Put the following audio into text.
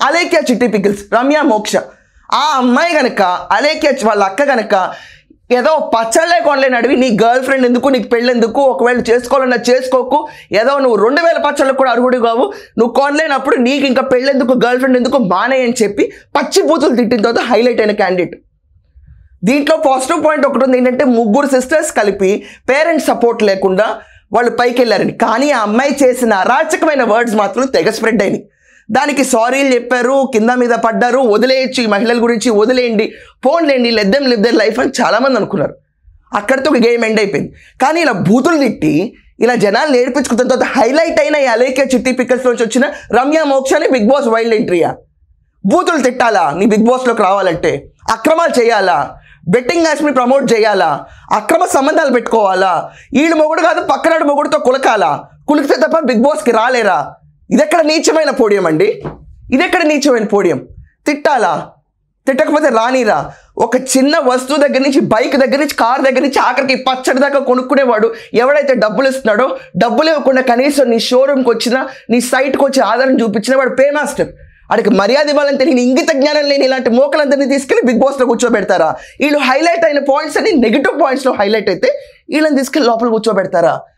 అలేఖ్య చిట్టి పికిల్స్, రమ్య మోక్ష. ఆ అమ్మాయి కనుక అలేఖ్య వాళ్ళ అక్క కనుక ఏదో పచ్చళ్ళే కొనలేని అడివి నీ గర్ల్ ఫ్రెండ్ ఎందుకు, నీకు పెళ్ళెందుకు, ఒకవేళ చేసుకోవాలన్నా చేసుకోకు, ఏదో నువ్వు 2000 పచ్చళ్ళకు కూడా అర్హుడు కావు, నువ్వు కొనలేనప్పుడు నీకు ఇంకా పెళ్ళెందుకు, గర్ల్ ఫ్రెండ్ ఎందుకు, మానే అని చెప్పి పచ్చి బూతులు తిట్టిన తర్వాత హైలైట్ అయిన క్యాండిడేట్. దీంట్లో పాజిటివ్ పాయింట్ ఒకటి ఉంది ఏంటంటే, ముగ్గురు సిస్టర్స్ కలిపి పేరెంట్స్ సపోర్ట్ లేకుండా వాళ్ళు పైకి వెళ్ళారని. కానీ ఆ అమ్మాయి చేసిన అరాచకమైన వర్డ్స్ మాత్రం తెగ స్ప్రెడ్ అయినాయి. దానికి సారీలు చెప్పారు, కింద మీద పడ్డారు, వదిలేయచ్చు ఈ మహిళల గురించి, వదిలేయండి, పోన్లేండి, లెద్దెం లివ్ లైఫ్ అని చాలామంది అనుకున్నారు. అక్కడితో ఒక గేమ్ ఎండ్ అయిపోయింది. కానీ ఇలా బూతులు తిట్టి ఇలా జనాలు నేర్పించుకున్న తర్వాత హైలైట్ అయిన ఈ అలేఖ్య చిట్టి పిక్కల్స్ నుంచి వచ్చిన రమ్య మోక్షని బిగ్ బాస్ వైల్డ్ ఎంట్రీయా? బూతులు తిట్టాలా నీ బిగ్ బాస్లోకి రావాలంటే? అక్రమాలు చేయాలా? బెట్టింగ్ మ్యాచ్ని ప్రమోట్ చేయాలా? అక్రమ సంబంధాలు పెట్టుకోవాలా? ఈడు మొగుడు కాదు పక్కనాడు మొగుడుతో కులకాలా? కులికితే తప్ప బిగ్ బాస్కి రాలేరా? ఇదెక్కడ నీచమైన పోడియం అండి? ఇదెక్కడ నీచమైన పోడియం? తిట్టాలా? తిట్టకపోతే రానిరా? ఒక చిన్న వస్తువు దగ్గర నుంచి, బైక్ దగ్గర నుంచి, కార్ దగ్గర నుంచి, ఆఖరికి పచ్చడి దాకా కొనుక్కునేవాడు ఎవడైతే డబ్బులు ఇస్తున్నాడో, డబ్బులు ఇవ్వకుండా కనీసం నీ షోరూమ్కి వచ్చినా, నీ సైట్కి వచ్చి ఆధారం చూపించినా వాడు పే మాస్టర్. వాడికి మర్యాద ఇవ్వాలంటే నేను ఇంగిత జ్ఞానం లేని ఇలాంటి మోకలందరినీ తీసుకెళ్ళి బిగ్ బాస్లో కూర్చోబెడతారా? వీళ్ళు హైలైట్ అయిన పాయింట్స్ అని నెగిటివ్ పాయింట్స్లో హైలైట్ అయితే వీళ్ళని తీసుకెళ్ళి లోపల కూర్చోబెడతారా?